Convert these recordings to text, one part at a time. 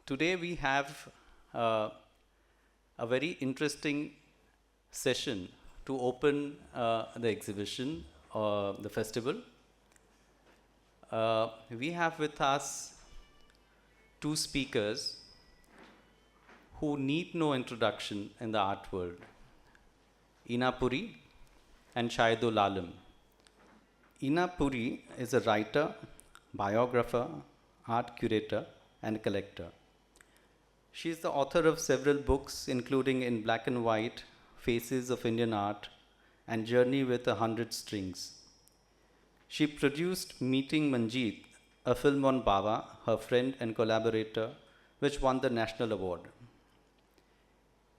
Today we have uh, a very interesting session to open the exhibition, the festival. We have with us two speakers who need no introduction in the art world, Puri and Shahidul Alam. Puri is a writer, biographer, art curator, and collector. She is the author of several books, including In Black and White, Faces of Indian Art, and Journey with 100 Strings. She produced Meeting Manjeet, a film on Baba, her friend and collaborator, which won the National Award.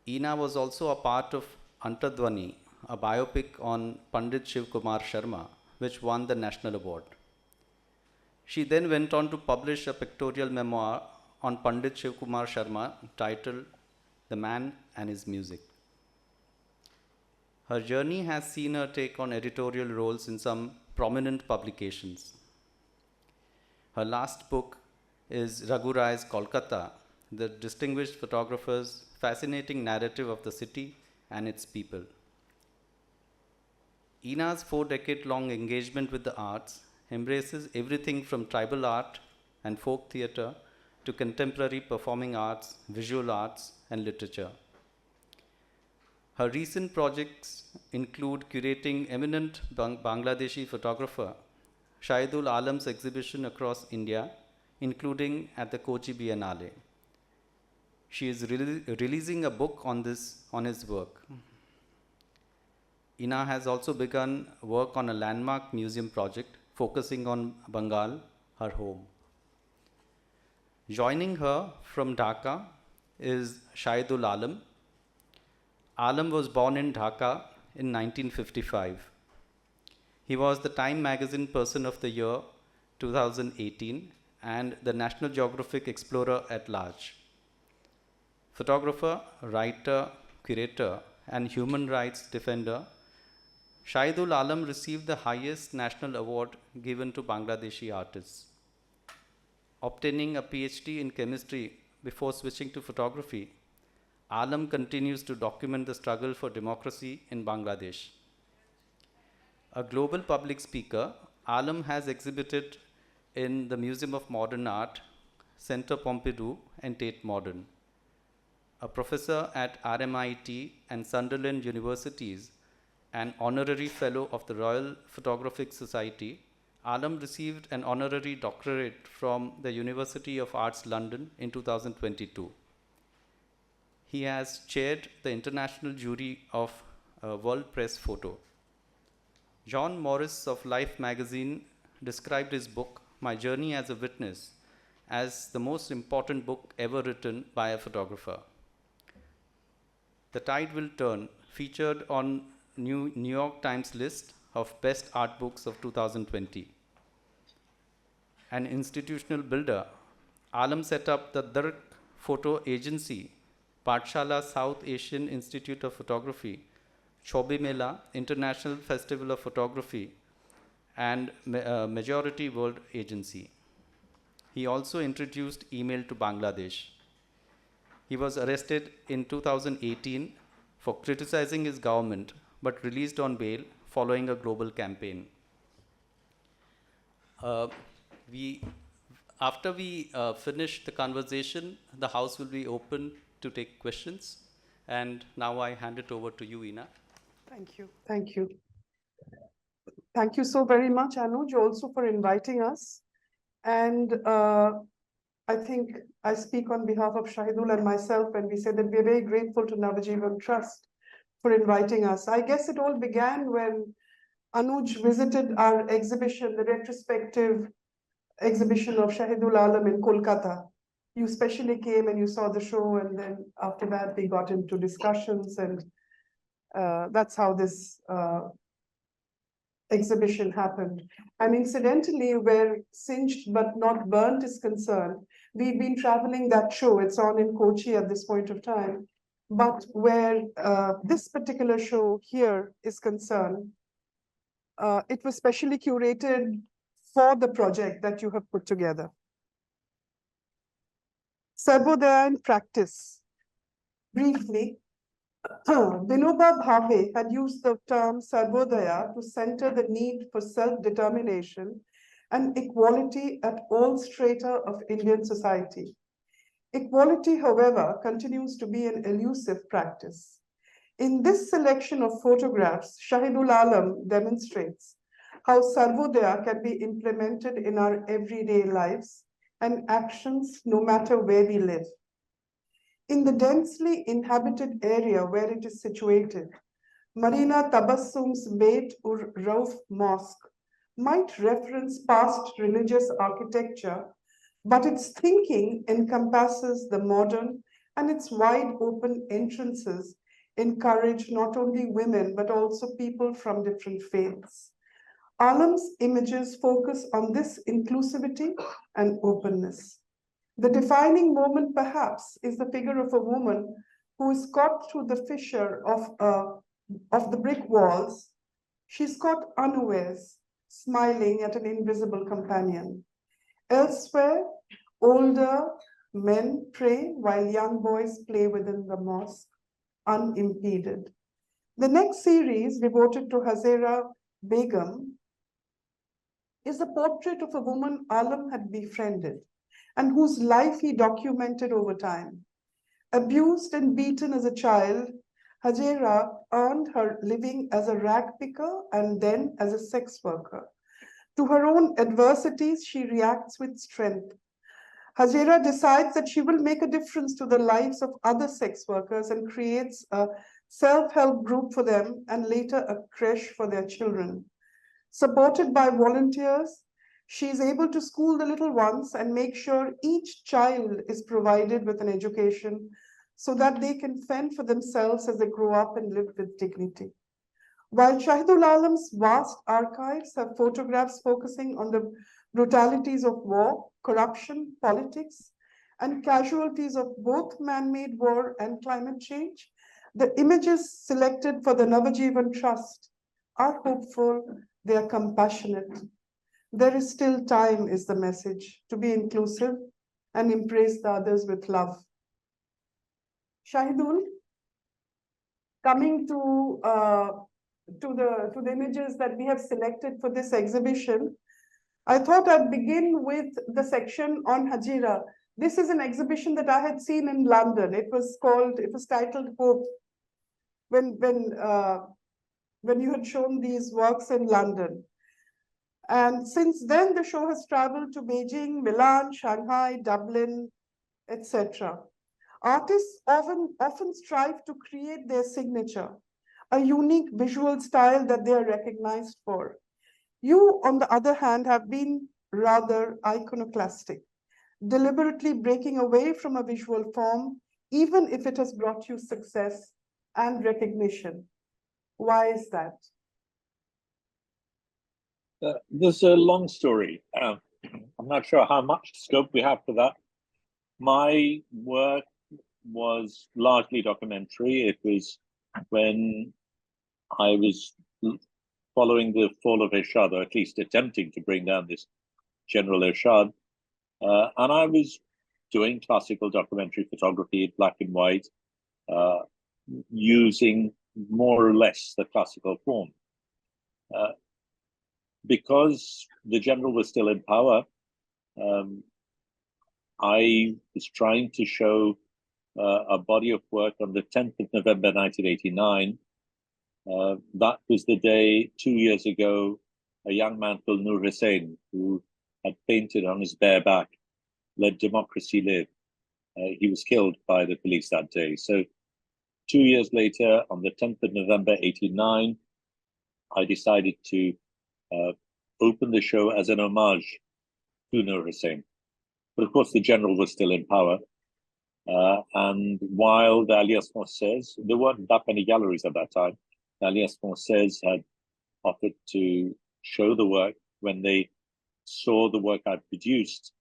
Ina was also a part of Antadwani, a biopic on Pandit Shiv Kumar Sharma, which won the National Award. She then went on to publish a pictorial memoir on Pandit Shiv Kumar Sharma titled The Man and His Music. Her journey has seen her take on editorial roles in some prominent publications. Her last book is Raghu Rai's Kolkata, the distinguished photographer's fascinating narrative of the city and its people. Ina's 4-decade-long engagement with the arts embraces everything from tribal art and folk theatre to contemporary performing arts, visual arts, and literature. Her recent projects include curating eminent Bangladeshi photographer Shahidul Alam's exhibition across India, including at the Kochi Biennale. She is releasing a book on his work. Ina has also begun work on a landmark museum project focusing on Bengal, her home. Joining her from Dhaka is Shahidul Alam. Alam was born in Dhaka in 1955. He was the Time Magazine Person of the Year 2018 and the National Geographic Explorer at Large. Photographer, writer, curator, and human rights defender, Shahidul Alam received the highest national award given to Bangladeshi artists. Obtaining a PhD in chemistry before switching to photography, Alam continues to document the struggle for democracy in Bangladesh. A global public speaker, Alam has exhibited in the Museum of Modern Art, Centre Pompidou, and Tate Modern. A professor at RMIT and Sunderland Universities, an honorary fellow of the Royal Photographic Society, Alam received an honorary doctorate from the University of Arts London in 2022. He has chaired the international jury of World Press Photo. John Morris of Life magazine described his book, My Journey as a Witness, as the most important book ever written by a photographer. The Tide Will Turn featured on New York Times list of best art books of 2020. An institutional builder, Alam set up the Dark Photo Agency, Pathshala South Asian Institute of Photography, Chobi Mela International Festival of Photography, and Majority World Agency. He also introduced email to Bangladesh. He was arrested in 2018 for criticizing his government, but released on bail following a global campaign. After we finish the conversation, the house will be open to take questions. And now I hand it over to you, Ina. Thank you. Thank you. Thank you so very much, Anuj, also for inviting us. And I think I speak on behalf of Shahidul and myself when we say that we're very grateful to NavajivanTrust for inviting us. I guess it all began when Anuj visited our exhibition, the retrospective exhibition of Shahidul Alam in Kolkata. You specially came and you saw the show, and then after that we got into discussions, and that's how this exhibition happened. And incidentally, where Singed But Not Burnt is concerned, we've been traveling that show. It's on in Kochi at this point of time. But where this particular show here is concerned, it was specially curated for the project that you have put together. Sarvodaya in practice. Briefly, Vinoba Bhave had used the term Sarvodaya to center the need for self-determination and equality at all strata of Indian society. Equality, however, continues to be an elusive practice. In this selection of photographs, Shahidul Alam demonstrates how Sarvodaya can be implemented in our everyday lives and actions no matter where we live. In the densely inhabited area where it is situated, Marina Tabassum's Beit ur Rouf Mosque might reference past religious architecture, but its thinking encompasses the modern, and its wide open entrances encourage not only women but also people from different faiths. Alam's images focus on this inclusivity and openness. The defining moment, perhaps, is the figure of a woman who is caught through the fissure of the brick walls. She's caught unawares, smiling at an invisible companion. Elsewhere, older men pray while young boys play within the mosque, unimpeded. The next series, devoted to Hazera Begum, is a portrait of a woman Alam had befriended and whose life he documented over time. Abused and beaten as a child, Hajera earned her living as a rag picker and then as a sex worker. To her own adversities, she reacts with strength. Hajera decides that she will make a difference to the lives of other sex workers and creates a self-help group for them and later a creche for their children. Supported by volunteers, she is able to school the little ones and make sure each child is provided with an education so that they can fend for themselves as they grow up and live with dignity. While Shahidul Alam's vast archives have photographs focusing on the brutalities of war, corruption, politics, and casualties of both man-made war and climate change, the images selected for the NavajivanTrust are hopeful, they are compassionate. There is still time, is the message, to be inclusive and embrace the others with love. Shahidul, coming to the images that we have selected for this exhibition, I thought I'd begin with the section on Hajira. This is an exhibition that I had seen in London. It was titled Hope. When you had shown these works in London. And since then, the show has traveled to Beijing, Milan, Shanghai, Dublin, etc. Artists often strive to create their signature, a unique visual style that they are recognized for. You, on the other hand, have been rather iconoclastic, deliberately breaking away from a visual form, even if it has brought you success and recognition. Why is that? There's a long story. I'm not sure how much scope we have for that. My work was largely documentary. It was when I was following the fall of Ershad, or at least attempting to bring down this General Ershad. And I was doing classical documentary photography, black and white, using more or less the classical form. Because the general was still in power, I was trying to show a body of work on the 10th of November 1989. That was the day, 2 years ago, a young man called Nur Hussain, who had painted on his bare back, "Let democracy live." He was killed by the police that day. So 2 years later, on the 10th of November 89, I decided to open the show as an homage to Nur Hussain. But of course, the general was still in power. And while the Alliance Française, there weren't that many galleries at that time, the Alliance Française had offered to show the work when they saw the work I produced,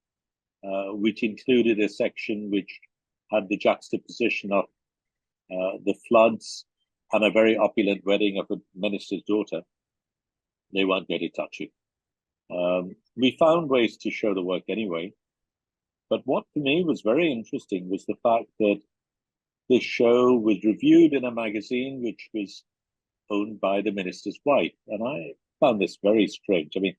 which included a section which had the juxtaposition of the floods and a very opulent wedding of a minister's daughter. They weren't going to touch it. We found ways to show the work anyway. But what for me was very interesting was the fact that this show was reviewed in a magazine which was owned by the minister's wife. And I found this very strange. I mean,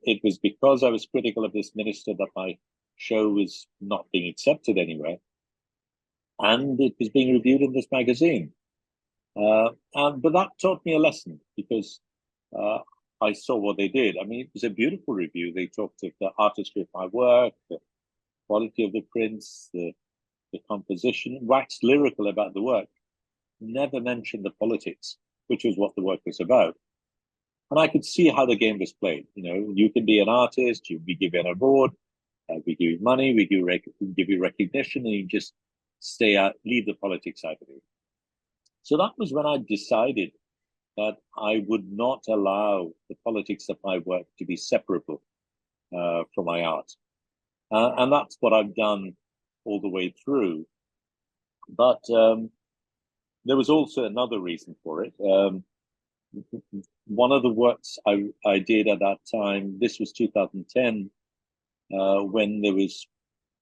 it was because I was critical of this minister that my show was not being accepted anywhere. And it was being reviewed in this magazine. But that taught me a lesson, because I saw what they did. I mean, it was a beautiful review. They talked of the artistry of my work, the quality of the prints, the composition, waxed lyrical about the work, never mentioned the politics, which was what the work was about. And I could see how the game was played. You know, you can be an artist, we give you an award, we give you money, we give you recognition, and you just stay out, leave the politics out of it. So that was when I decided that I would not allow the politics of my work to be separable from my art. And that's what I've done all the way through. But there was also another reason for it. One of the works I did at that time, this was 2010, when there was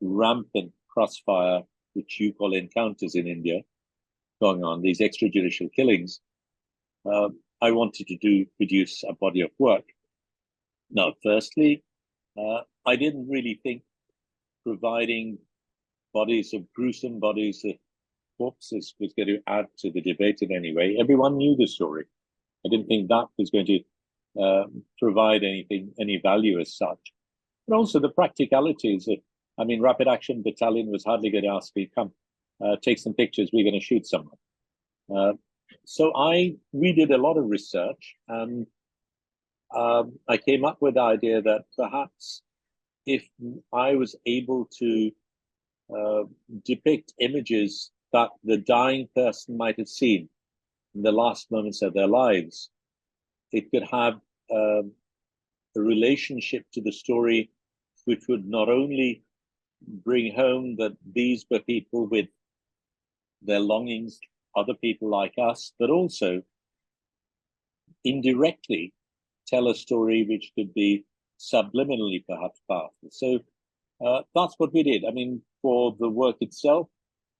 rampant crossfire, which you call encounters in India, going on, these extrajudicial killings. I wanted to produce a body of work. Now, firstly, I didn't really think providing gruesome bodies of corpses was going to add to the debate in any way. Everyone knew the story. I didn't think that was going to provide any value as such. And also the practicalities of, I mean, Rapid Action Battalion was hardly going to ask me, come, take some pictures, we're going to shoot someone. So we did a lot of research, and I came up with the idea that perhaps if I was able to depict images that the dying person might have seen in the last moments of their lives, it could have a relationship to the story which would not only bring home that these were people with their longings, other people like us, but also indirectly tell a story which could be subliminally perhaps powerful. So that's what we did. I mean, for the work itself,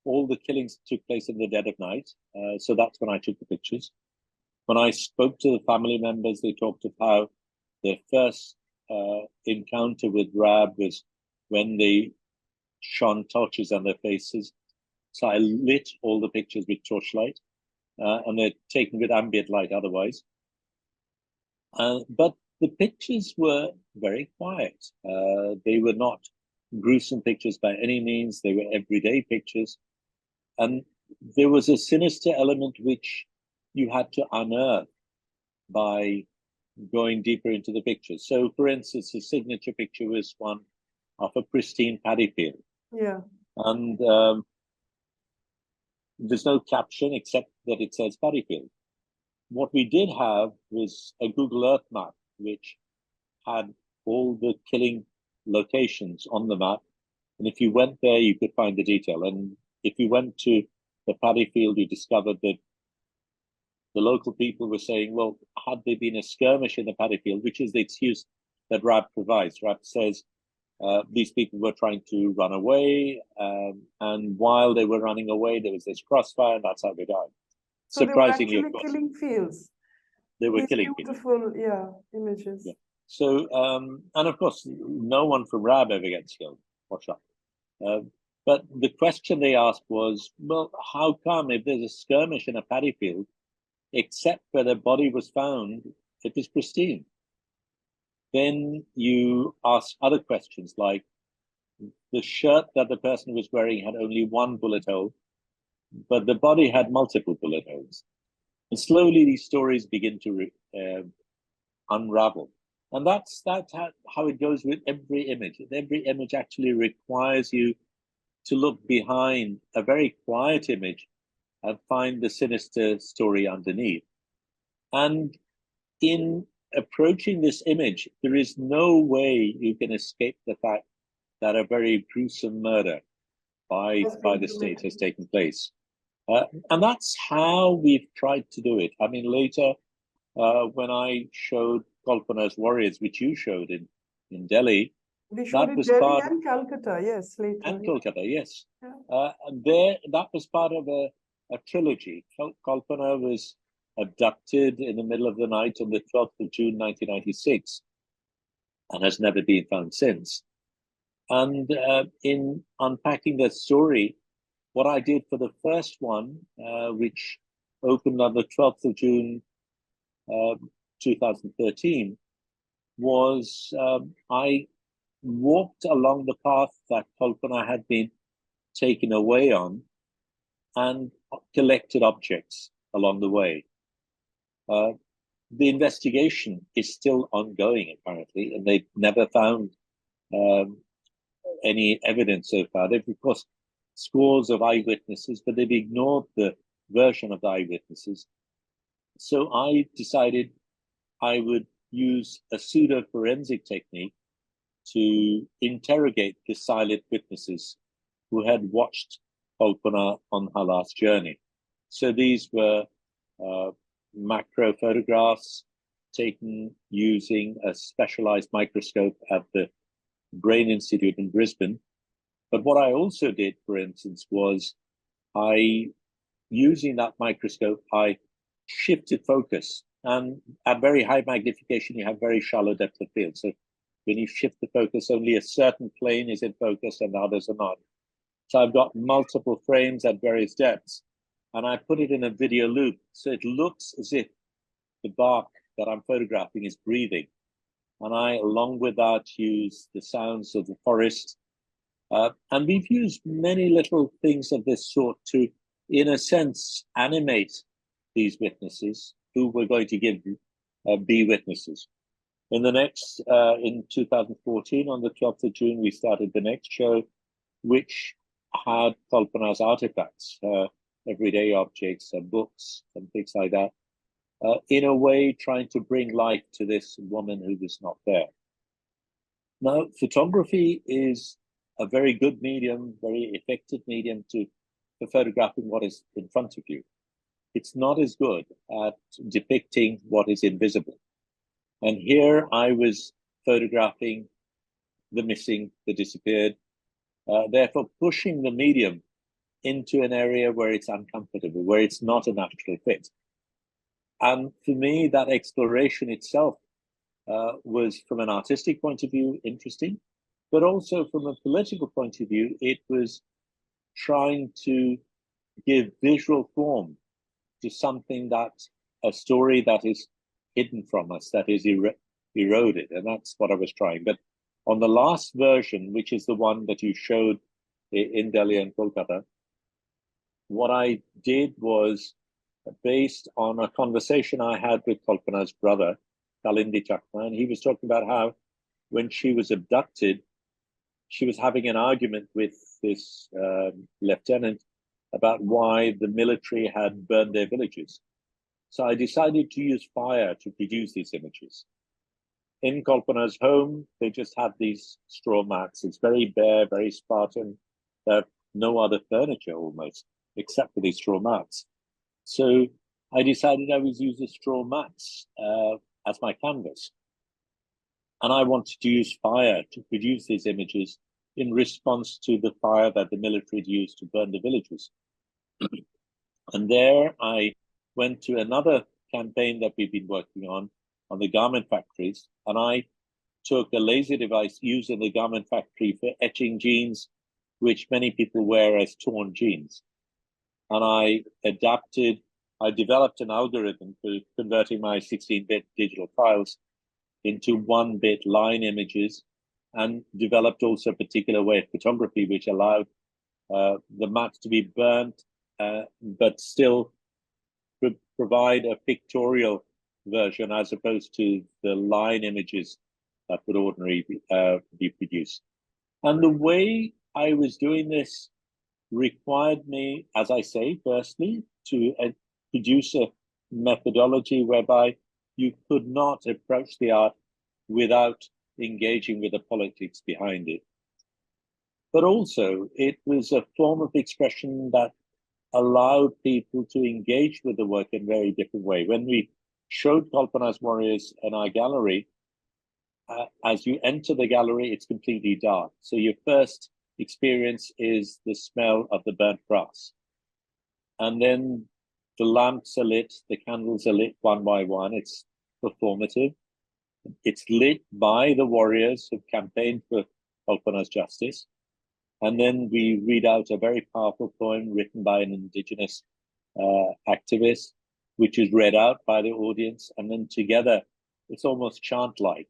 all the killings took place in the dead of night. So that's when I took the pictures. When I spoke to the family members, they talked of how their first encounter with Rab was when they shone torches on their faces. So I lit all the pictures with torchlight, and they're taken with ambient light otherwise. But the pictures were very quiet. They were not gruesome pictures by any means. They were everyday pictures. And there was a sinister element which you had to unearth by going deeper into the pictures. So, for instance, the signature picture was one of a pristine paddy field. Yeah. And there's no caption except that it says paddy field. What we did have was a Google Earth map, which had all the killing locations on the map. And if you went there, you could find the detail. And if you went to the paddy field, you discovered that the local people were saying, well, had there been a skirmish in the paddy field, which is the excuse that RAB provides. RAB says these people were trying to run away, and while they were running away, there was this crossfire, and that's how they died. So Surprisingly, they were of course. killing fields. They were These killing beautiful, yeah, images. Yeah. So, and of course, no one from RAB ever gets killed or shot. But the question they asked was, well, how come if there's a skirmish in a paddy field, except where the body was found, it is pristine? Then you ask other questions like, the shirt that the person was wearing had only one bullet hole, but the body had multiple bullet holes. And slowly these stories begin to unravel. And that's how it goes with every image. Every image actually requires you to look behind a very quiet image and find the sinister story underneath. And in approaching this image, there is no way you can escape the fact that a very gruesome murder by the state has taken place. And that's how we've tried to do it. I mean, later, when I showed Kalpana's Warriors, which you showed in Delhi, We showed That in was Delhi part and Calcutta, yes, later. and Kolkata, yes. Yeah. That was part of a trilogy. Kalpana was abducted in the middle of the night on the 12th of June, 1996, and has never been found since. And in unpacking that story, what I did for the first one, which opened on the 12th of June, 2013, was I walked along the path that Kalpana had been taken away on and collected objects along the way. The investigation is still ongoing, apparently, and they've never found any evidence so far. They've, of course, scores of eyewitnesses, but they've ignored the version of the eyewitnesses. So I decided I would use a pseudo-forensic technique to interrogate the silent witnesses who had watched Kalpana on her last journey. So these were macro photographs taken using a specialized microscope at the Brain Institute in Brisbane. But what I also did, for instance, was using that microscope, I shifted focus. And at very high magnification, you have very shallow depth of field. So when you shift the focus, only a certain plane is in focus and the others are not. So I've got multiple frames at various depths, and I put it in a video loop. So it looks as if the bark that I'm photographing is breathing. And I, along with that, use the sounds of the forest. And we've used many little things of this sort to, in a sense, animate these witnesses who we're going to be witnesses. In 2014, on the 12th of June, we started the next show, which had Kalpana's artifacts, everyday objects, books, and things like that, in a way trying to bring life to this woman who was not there. Now, photography is a very good medium, very effective medium for photographing what is in front of you. It's not as good at depicting what is invisible. And here I was photographing the missing, the disappeared, therefore pushing the medium into an area where it's uncomfortable, where it's not a natural fit. And for me, that exploration itself was, from an artistic point of view, interesting, but also from a political point of view, it was trying to give visual form to something a story that is hidden from us, that is eroded, and that's what I was trying. But on the last version, which is the one that you showed in Delhi and Kolkata, what I did was, based on a conversation I had with Kalpana's brother, Kalindi Chakma, and he was talking about how when she was abducted, she was having an argument with this lieutenant about why the military had burned their villages. So I decided to use fire to produce these images. In Kalpana's home, they just had these straw mats. It's very bare, very Spartan. There are no other furniture almost, except for these straw mats. So I decided I would use the straw mats as my canvas. And I wanted to use fire to produce these images in response to the fire that the military had used to burn the villages. And there I went to another campaign that we've been working on the garment factories. And I took a laser device used in the garment factory for etching jeans, which many people wear as torn jeans. And I developed an algorithm for converting my 16-bit digital files into 1-bit line images, and developed also a particular way of photography which allowed the mats to be burnt, but still provide a pictorial version as opposed to the line images that would ordinarily be produced. And the way I was doing this required me, as I say, firstly, to produce a methodology whereby you could not approach the art without engaging with the politics behind it. But also, it was a form of expression that allowed people to engage with the work in a very different way. When we showed Kalpana's warriors in our gallery, as you enter the gallery, it's completely dark. So your first experience is the smell of the burnt grass. And then the lamps are lit, the candles are lit one by one. It's performative. It's lit by the warriors who campaigned for Kalpana's justice. And then we read out a very powerful poem written by an indigenous activist, which is read out by the audience. And then together, it's almost chant-like.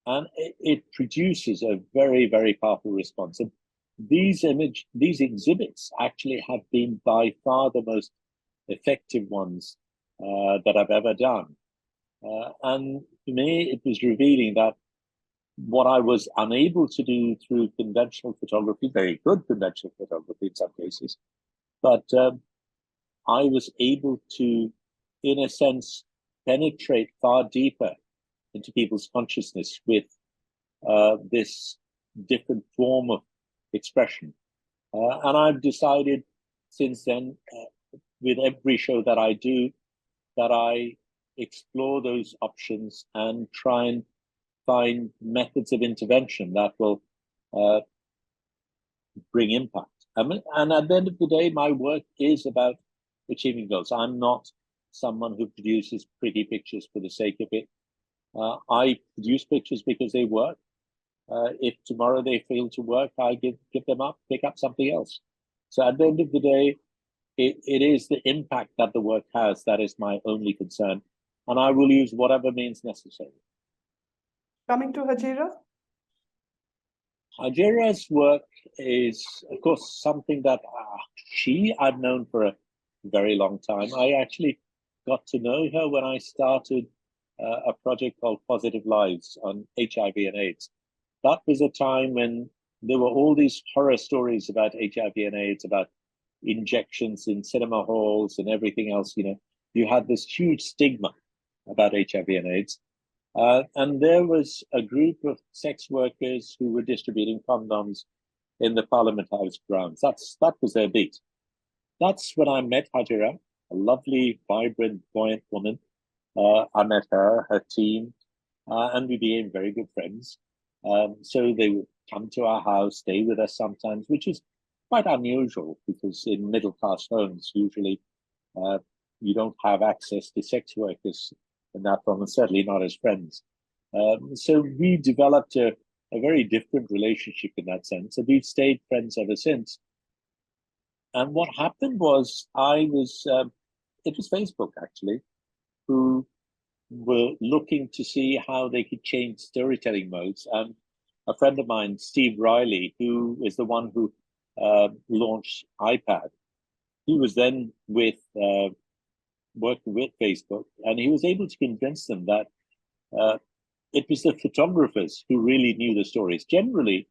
And it produces a very, very powerful response. And these exhibits actually have been by far the most effective ones that I've ever done. And to me, it was revealing that what I was unable to do through conventional photography, very good conventional photography in some cases, but I was able to, in a sense, penetrate far deeper into people's consciousness with this different form of expression. And I've decided since then, with every show that I do, that I explore those options and try and find methods of intervention that will bring impact. And at the end of the day, my work is about achieving goals. I'm not someone who produces pretty pictures for the sake of it. I produce pictures because they work. If tomorrow they fail to work, I give them up, pick up something else. So at the end of the day, it is the impact that the work has that is my only concern. And I will use whatever means necessary. Coming to Hajira. Hajira's work is, of course, something that I've known for a very long time. I actually got to know her when I started a project called Positive Lives on HIV and AIDS. That was a time when there were all these horror stories about HIV and AIDS, about injections in cinema halls and everything else. You know, you had this huge stigma about HIV and AIDS. And there was a group of sex workers who were distributing condoms in the Parliament House grounds. That was their beat. That's when I met Hajira, a lovely, vibrant, buoyant woman. I met her team, and we became very good friends. So they would come to our house, stay with us sometimes, which is quite unusual because in middle-class homes, usually you don't have access to sex workers in that form, and certainly not as friends. So we developed a very different relationship in that sense, and we've stayed friends ever since. And what happened was it was Facebook actually, who were looking to see how they could change storytelling modes. And a friend of mine, Steve Riley, who is the one who launched iPad, he was then working with Facebook, and he was able to convince them that it was the photographers who really knew the stories. Generally,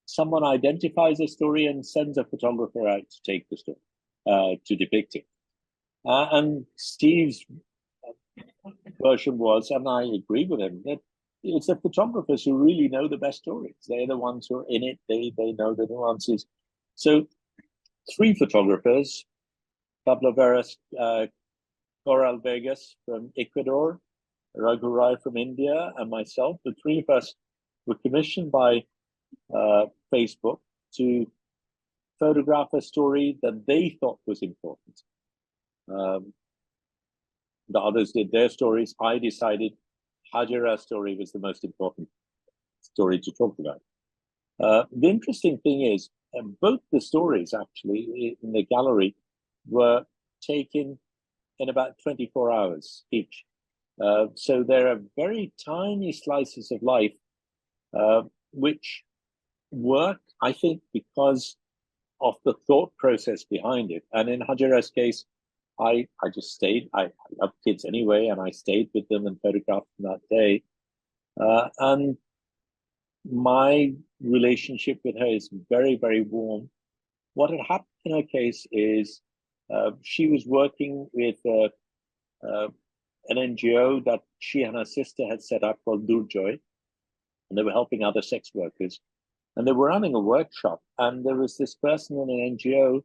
someone identifies a story and sends a photographer out to take the story, to depict it. And Steve's version was, and I agree with him, that it's the photographers who really know the best stories. They're the ones who are in it. They know the nuances. So 3 photographers, Pablo Veras, Coral Vegas from Ecuador, Raghu Rai from India, and myself, the 3 of us were commissioned by Facebook to photograph a story that they thought was important. The others did their stories. I decided Hajira's story was the most important story to talk about. The interesting thing is, both the stories actually in the gallery were taken in about 24 hours each. So there are very tiny slices of life which work, I think, because of the thought process behind it. And in Hajira's case, I just stayed. I love kids anyway, and I stayed with them and photographed them that day. And my relationship with her is very, very warm. What had happened in her case is she was working with an NGO that she and her sister had set up called Durjoy, and they were helping other sex workers. And they were running a workshop, and there was this person in an NGO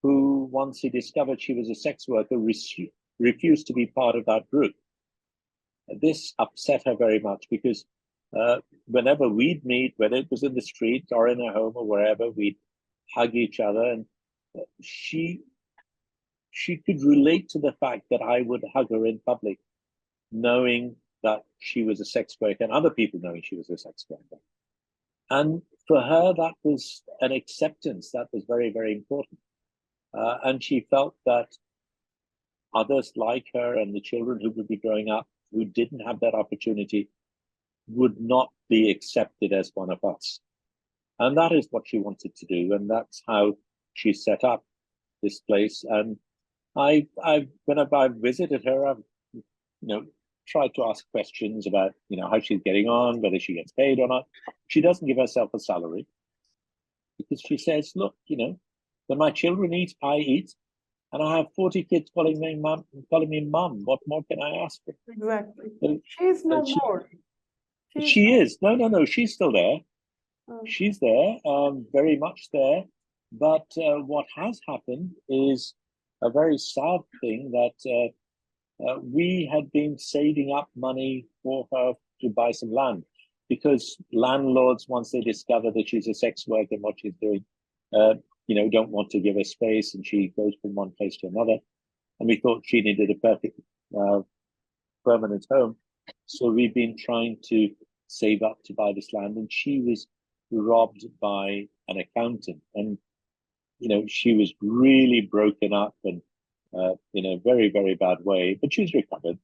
who, once he discovered she was a sex worker, refused to be part of that group. This upset her very much because whenever we'd meet, whether it was in the street or in a home or wherever, we'd hug each other. And she could relate to the fact that I would hug her in public, knowing that she was a sex worker and other people knowing she was a sex worker. And for her, that was an acceptance that was very, very important. And she felt that others like her and the children who would be growing up who didn't have that opportunity would not be accepted as one of us. And that is what she wanted to do. And that's how she set up this place. And whenever I've visited her, I've, tried to ask questions about, how she's getting on, whether she gets paid or not. She doesn't give herself a salary because she says, look, when my children eat, I eat. And I have 40 kids calling me mom. What more can I ask for? Exactly. So, she's no more. She is. No. She's still there. She's there, very much there. But what has happened is a very sad thing that we had been saving up money for her to buy some land, because landlords, once they discover that she's a sex worker and what she's doing, don't want to give her space, and she goes from one place to another. And we thought she needed a perfect permanent home. So we've been trying to save up to buy this land, and she was robbed by an accountant. And, she was really broken up and in a very, very bad way, but she's recovered.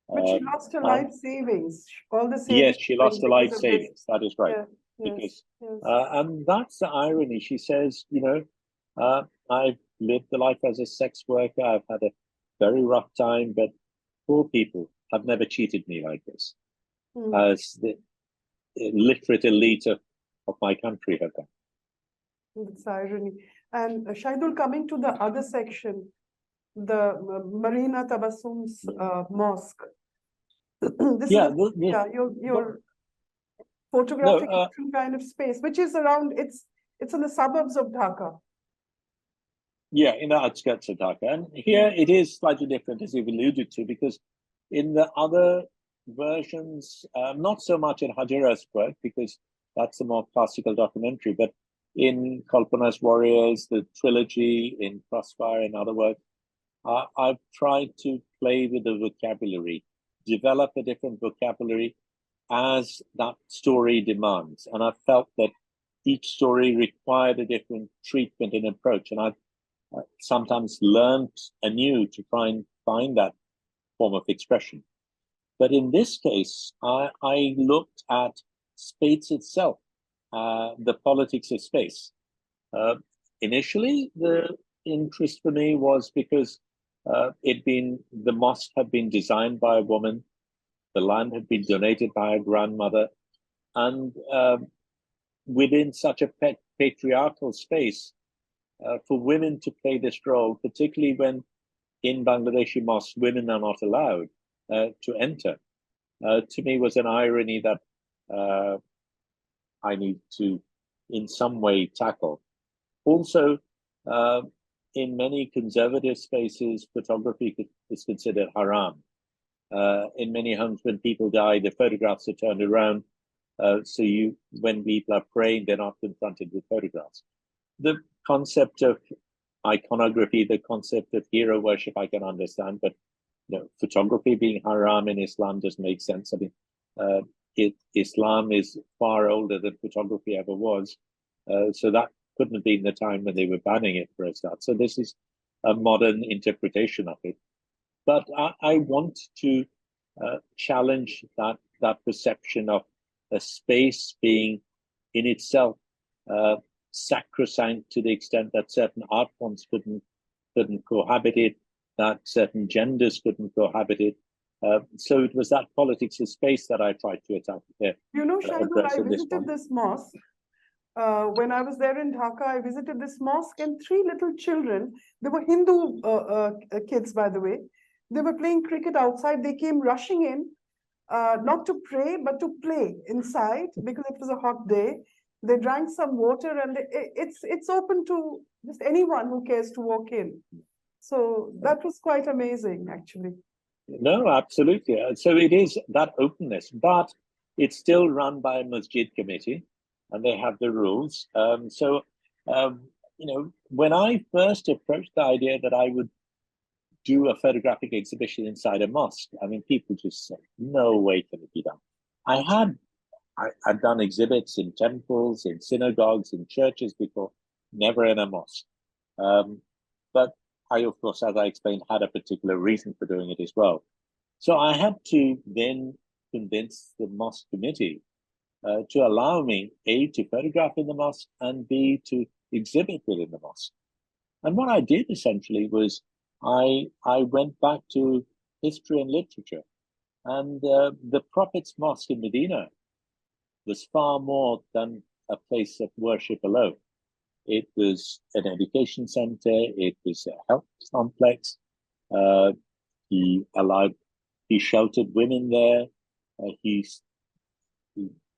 But she lost her life savings. All the savings. Yes, she lost her life savings. That is right. Yeah. Because, and that's the irony. She says, I've lived the life as a sex worker. I've had a very rough time, but poor people have never cheated me like this, as the literate elite of my country have done. That's irony. And Shahidul, coming to the other section, the Marina Tabassum's mosque. You're photographing a different kind of space, which is around, it's in the suburbs of Dhaka. Yeah, in the outskirts of Dhaka. And here it is slightly different, as you've alluded to, because in the other versions, not so much in Hajira's work, because that's a more classical documentary, but in Kalpana's Warriors, the trilogy, in Crossfire, and other work, I've tried to play with the vocabulary, develop a different vocabulary as that story demands. And I felt that each story required a different treatment and approach. And I've sometimes learned anew to try and find that form of expression. But in this case, I looked at space itself, the politics of space. Initially, the interest for me was because the mosque had been designed by a woman, the land had been donated by a grandmother, and within such a patriarchal space, for women to play this role, particularly when in Bangladeshi mosques women are not allowed to enter, to me was an irony that I need to, in some way, tackle. Also, in many conservative spaces, photography is considered haram. In many homes, when people die, the photographs are turned around. So when people are praying, they're not confronted with photographs. The concept of iconography, the concept of hero worship, I can understand, but photography being haram in Islam doesn't make sense. I mean, Islam is far older than photography ever was. So that couldn't have been the time when they were banning it for a start. So this is a modern interpretation of it. But I want to challenge that perception of a space being in itself sacrosanct to the extent that certain art forms couldn't cohabit it, that certain genders couldn't cohabit it. So it was that politics of space that I tried to attack there. Shahidul, I visited this mosque. When I was there in Dhaka, I visited this mosque, and 3 little children, they were Hindu kids, by the way. They were playing cricket outside. They came rushing in, not to pray, but to play inside because it was a hot day. They drank some water, and it's open to just anyone who cares to walk in. So that was quite amazing, actually. No, absolutely. So it is that openness. But it's still run by a masjid committee, and they have the rules. When I first approached the idea that I would do a photographic exhibition inside a mosque, I mean, people just said, no way can it be done. I'd done exhibits in temples, in synagogues, in churches before, never in a mosque. But I, of course, as I explained, had a particular reason for doing it as well. So I had to then convince the mosque committee to allow me, A, to photograph in the mosque, and B, to exhibit within the mosque. And what I did essentially was I went back to history and literature. And the Prophet's Mosque in Medina was far more than a place of worship alone. It was an education center, it was a health complex. He sheltered women there. He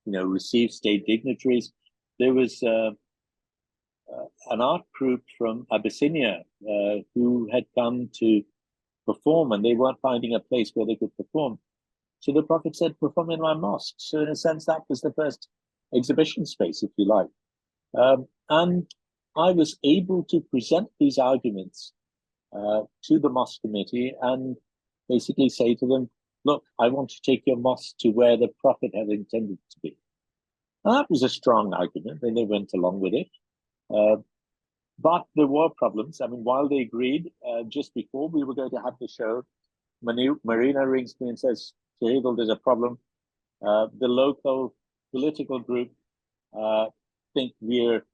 received state dignitaries. There was an art group from Abyssinia who had come to perform, and they weren't finding a place where they could perform. So the Prophet said, perform in my mosque. So in a sense, that was the first exhibition space, if you like. And I was able to present these arguments to the mosque committee and basically say to them, look, I want to take your mosque to where the Prophet had intended to be. And that was a strong argument, and they went along with it. But there were problems. I mean, while they agreed, just before we were going to have the show, Marina rings me and says, Shahidul, there's a problem. The local political group think we're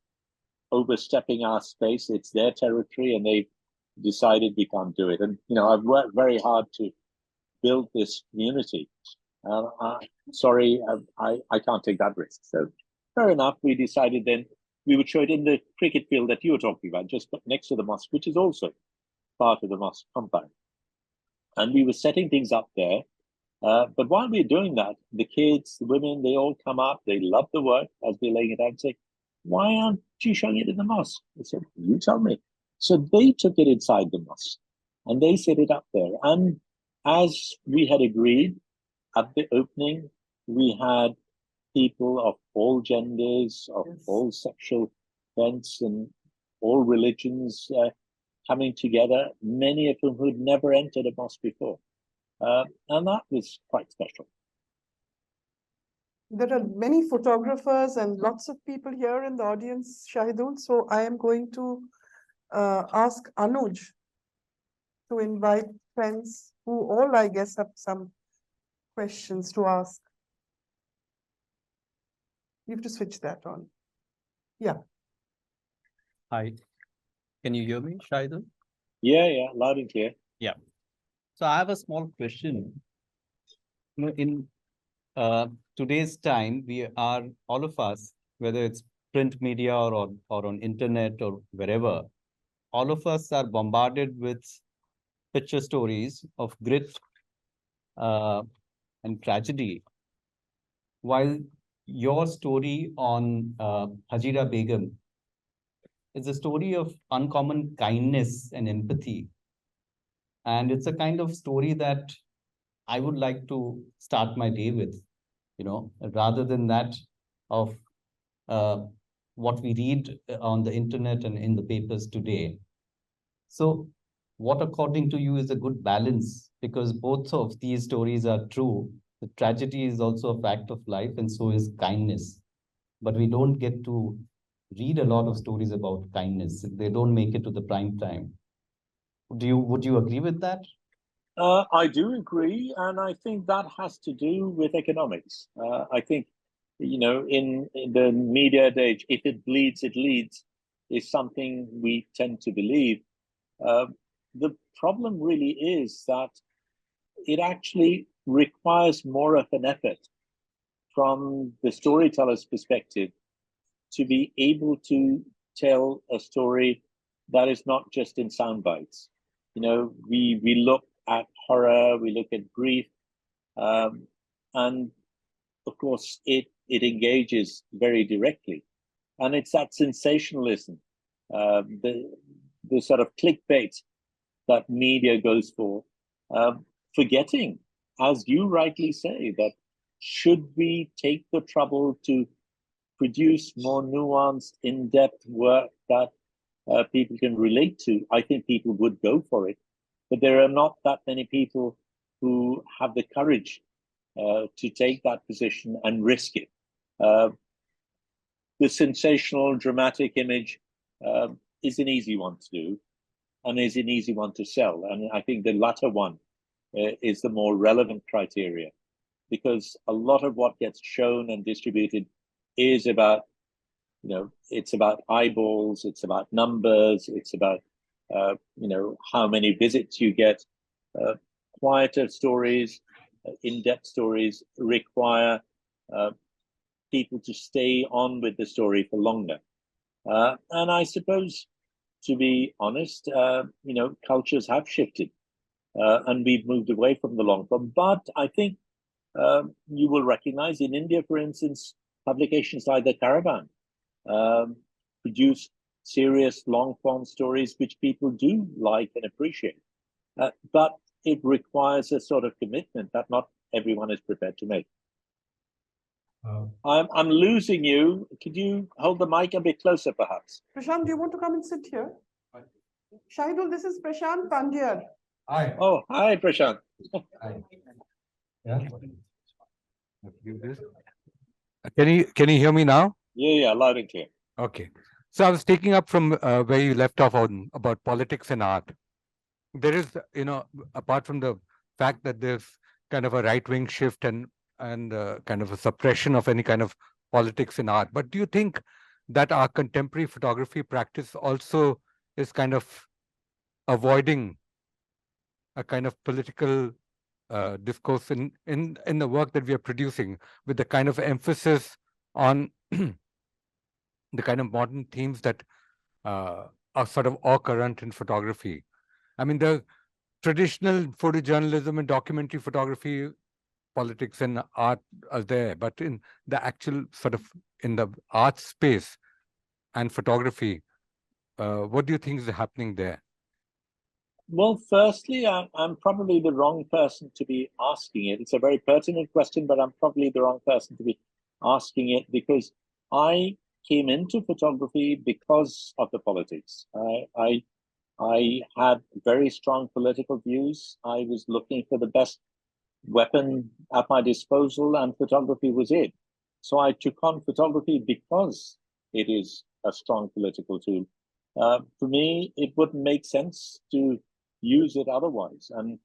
overstepping our space. It's their territory, and they decided we can't do it. And, I've worked very hard to build this community. Sorry, I can't take that risk. So fair enough, we decided then we would show it in the cricket field that you were talking about, just next to the mosque, which is also part of the mosque compound. And we were setting things up there. But while we were doing that, the kids, the women, they all come up, they love the work as we're laying it out and say, why aren't you showing it in the mosque? I said, you tell me. So they took it inside the mosque and they set it up there. And as we had agreed at the opening, we had people of all genders, of all sexual bents and all religions coming together, many of them who'd never entered a mosque before. And that was quite special. There are many photographers and lots of people here in the audience, Shahidul. So I am going to ask Anuj to invite friends who all, I guess, have some questions to ask. You have to switch that on. Yeah. Hi. Can you hear me, Shahidul? Yeah, loud and clear. Yeah. So I have a small question. In today's time, we are, all of us, whether it's print media or on internet or wherever, all of us are bombarded with picture stories of grit and tragedy. While your story on Hajira Begum is a story of uncommon kindness and empathy. And it's a kind of story that I would like to start my day with, rather than that of what we read on the internet and in the papers today. So what, according to you, is a good balance? Because both of these stories are true. The tragedy is also a fact of life, and so is kindness. But we don't get to read a lot of stories about kindness. They don't make it to the prime time. Would you agree with that? I do agree, and I think that has to do with economics. I think, in the media age, if it bleeds, it leads, is something we tend to believe. The problem really is that it actually requires more of an effort from the storyteller's perspective to be able to tell a story that is not just in sound bites. We look at horror, we look at grief, and of course it engages very directly. And it's that sensationalism, the sort of clickbait that media goes for, forgetting, as you rightly say, that should we take the trouble to produce more nuanced, in-depth work that people can relate to? I think people would go for it, but there are not that many people who have the courage to take that position and risk it. The sensational, dramatic image is an easy one to do and is an easy one to sell. And I think the latter one is the more relevant criteria, because a lot of what gets shown and distributed is about, it's about eyeballs, it's about numbers, it's about, how many visits you get. Quieter stories, in-depth stories require people to stay on with the story for longer. And I suppose, to be honest, cultures have shifted and we've moved away from the long form. But I think you will recognize in India, for instance, publications like the Caravan produce serious long form stories which people do like and appreciate. But it requires a sort of commitment that not everyone is prepared to make. I'm losing you. Could you hold the mic a bit closer, perhaps? Prashant, do you want to come and sit here? Shahidul, this is Prashant Pandya. Hi. Oh, hi, Prashant. Hi. Yeah. Can you hear me now? Yeah, loud and clear. Okay. So I was taking up from where you left off on about politics and art. There is, apart from the fact that there's kind of a right-wing shift and kind of a suppression of any kind of politics in art, but do you think that our contemporary photography practice also is kind of avoiding a kind of political discourse in the work that we are producing, with the kind of emphasis on the kind of modern themes that are sort of all current in photography? I mean, the traditional photojournalism and documentary photography, politics and art are there, but in the actual sort of in the art space and photography, what do you think is happening there? Well, firstly, I'm probably the wrong person to be asking it. It's a very pertinent question, but I'm probably the wrong person to be asking it, because I came into photography because of the politics. I had very strong political views. I was looking for the best weapon at my disposal, and photography was it. So I took on photography because it is a strong political tool. For me, it wouldn't make sense to use it otherwise. And,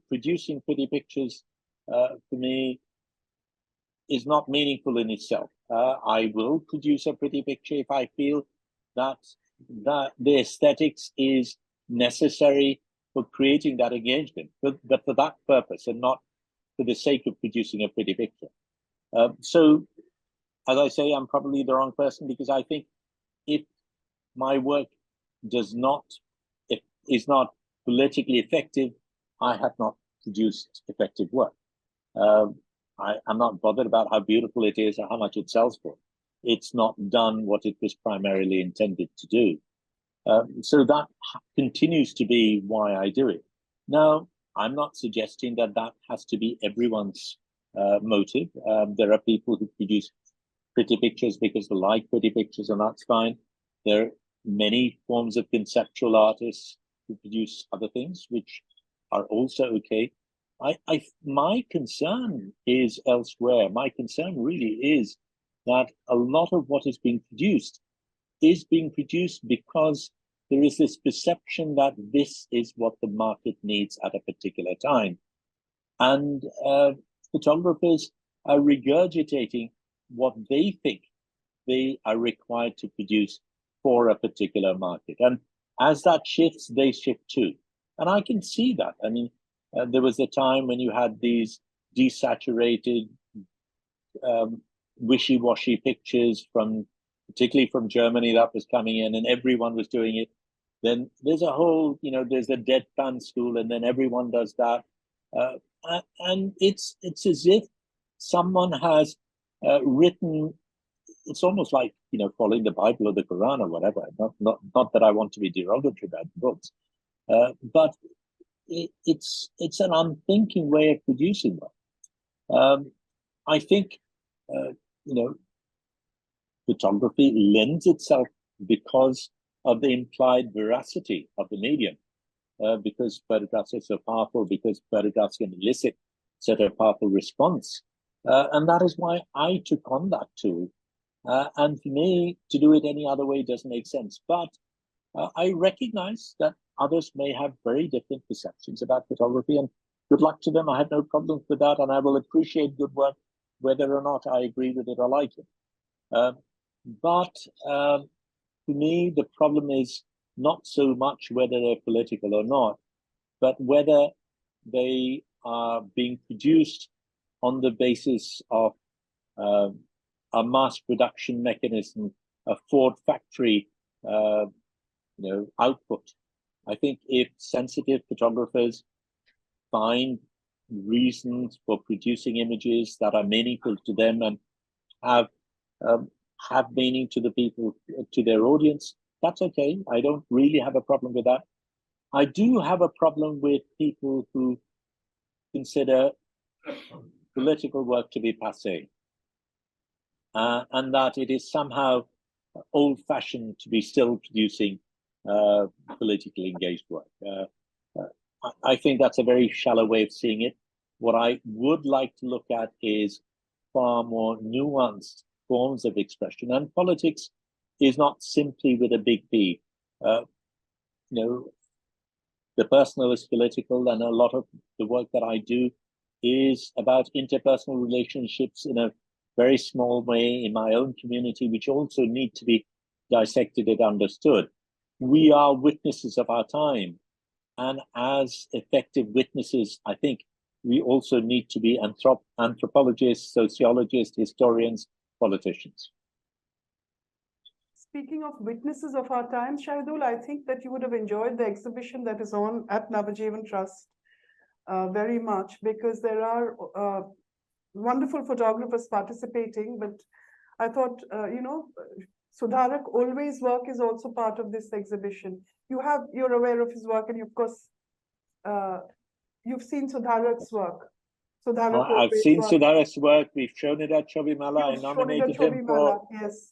producing pretty pictures for me is not meaningful in itself. I will produce a pretty picture if I feel that the aesthetics is necessary for creating that engagement, but for that purpose and not for the sake of producing a pretty picture. So, as I say, I'm probably the wrong person, because I think if my work is not politically effective, I have not produced effective work. I'm not bothered about how beautiful it is or how much it sells for. It's not done what it was primarily intended to do. So that continues to be why I do it. Now, I'm not suggesting that has to be everyone's motive. There are people who produce pretty pictures because they like pretty pictures, and that's fine. There are many forms of conceptual artists who produce other things, which are also okay. My concern is elsewhere. My concern really is that a lot of what is being produced because there is this perception that this is what the market needs at a particular time. And photographers are regurgitating what they think they are required to produce for a particular market. And as that shifts, they shift too. And I can see that. I mean, there was a time when you had these desaturated, wishy-washy pictures particularly from Germany, that was coming in, and everyone was doing it. Then there's a whole, there's a deadpan school, and then everyone does that. And it's as if someone has written, it's almost like, following the Bible or the Quran or whatever. Not that I want to be derogatory about books, but it's an unthinking way of producing them. I think, photography lends itself because of the implied veracity of the medium, because photographs are so powerful, because photographs can elicit such a powerful response. And that is why I took on that tool. And for me, to do it any other way doesn't make sense. But I recognize that others may have very different perceptions about photography, and good luck to them. I have no problems with that, and I will appreciate good work whether or not I agree with it or like it. But for me, the problem is not so much whether they're political or not, but whether they are being produced on the basis of a mass production mechanism, a Ford factory, output. I think if sensitive photographers find reasons for producing images that are meaningful to them and have meaning to the people, to their audience, that's okay. I don't really have a problem with that. I do have a problem with people who consider political work to be passé, and that it is somehow old-fashioned to be still producing politically engaged work. I think that's a very shallow way of seeing it. What I would like to look at is far more nuanced forms of expression, and politics is not simply with a big P. The personal is political, and a lot of the work that I do is about interpersonal relationships in a very small way in my own community, which also need to be dissected and understood. We are witnesses of our time, and as effective witnesses, I think we also need to be anthropologists, sociologists, historians, politicians. Speaking of witnesses of our time, Shahidul, I think that you would have enjoyed the exhibition that is on at NavajivanTrust very much, because there are wonderful photographers participating. But I thought, Sudharak Always' work is also part of this exhibition. You're aware of his work, and of course, you've seen Sudharak's work. I've seen Sudharak's work. We've shown it at Chobimala. I nominated him for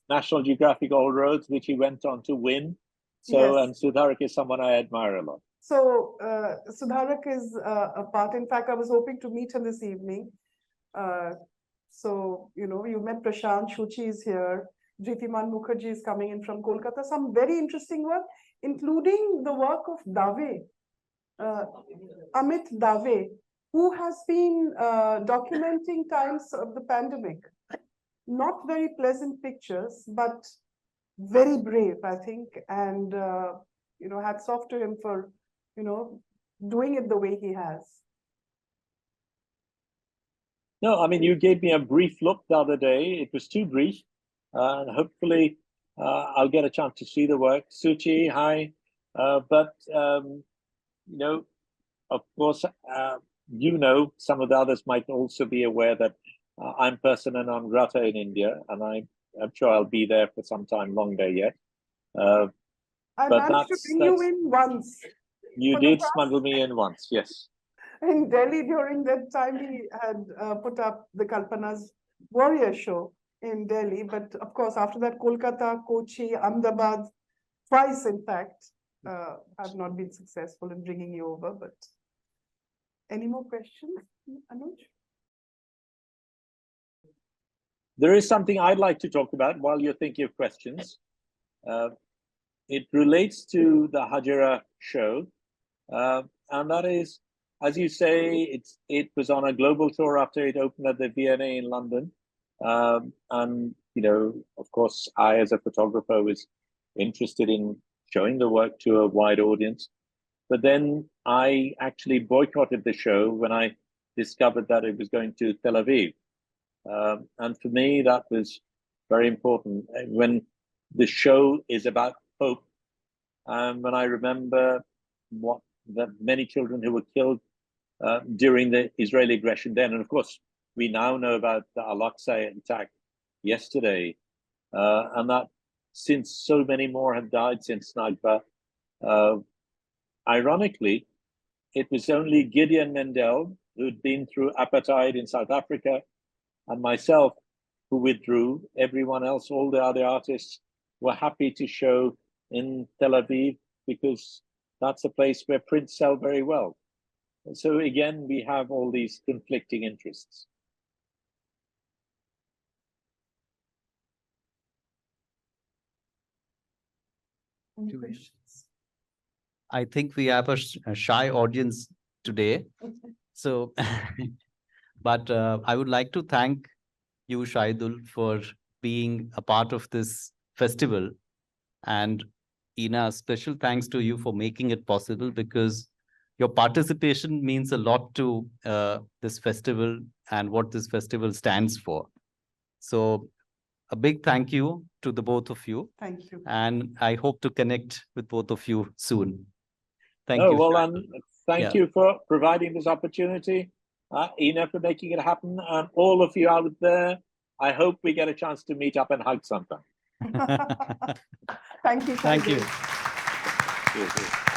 National Geographic All Roads, which he went on to win. So, and Sudharak is someone I admire a lot. So, Sudharak is a part. In fact, I was hoping to meet him this evening. So, you met Prashant, Shuchi is here. Jyothiman Mukherjee is coming in from Kolkata. Some very interesting work, including the work of Dave, Amit Dave, who has been documenting times of the pandemic. Not very pleasant pictures, but very brave, I think. And, hats off to him for, doing it the way he has. No, I mean, you gave me a brief look the other day. It was too brief. And hopefully I'll get a chance to see the work. Suchi, hi. Of course, some of the others might also be aware that I'm persona non grata in India, and I'm sure I'll be there for some time longer yet. I managed to bring you in once. You did smuggle me in once, yes. In Delhi, during that time, he had put up the Kalpana's Warrior Show in Delhi. But of course, after that, Kolkata, Kochi, Ahmedabad, twice, in fact, have not been successful in bringing you over. But any more questions, Anuj? There is something I'd like to talk about while you're thinking of questions. It relates to the Hajira show, and that is, as you say, it was on a global tour after it opened at the V&A in London. And, of course, I, as a photographer, was interested in showing the work to a wide audience. But then I actually boycotted the show when I discovered that it was going to Tel Aviv. And for me, that was very important. When the show is about hope, when I remember that many children who were killed during the Israeli aggression then, and of course, we now know about the Al-Aqsa attack yesterday, and that since so many more have died since Nakba, ironically, it was only Gideon Mendel who'd been through apartheid in South Africa, and myself, who withdrew. Everyone else, all the other artists, were happy to show in Tel Aviv because that's a place where prints sell very well. And so again, we have all these conflicting interests. Any questions? I think we have a shy audience today. So, but I would like to thank you, Shahidul, for being a part of this festival. And Ina, special thanks to you for making it possible, because your participation means a lot to this festival and what this festival stands for. So a big thank you to the both of you. Thank you. And I hope to connect with both of you soon. Thank Oh, you. well, Shahidul. thank Yeah. you for providing this opportunity. Ina, for making it happen. And all of you out there, I hope we get a chance to meet up and hug sometime. Thank you. Thank you. Cheers.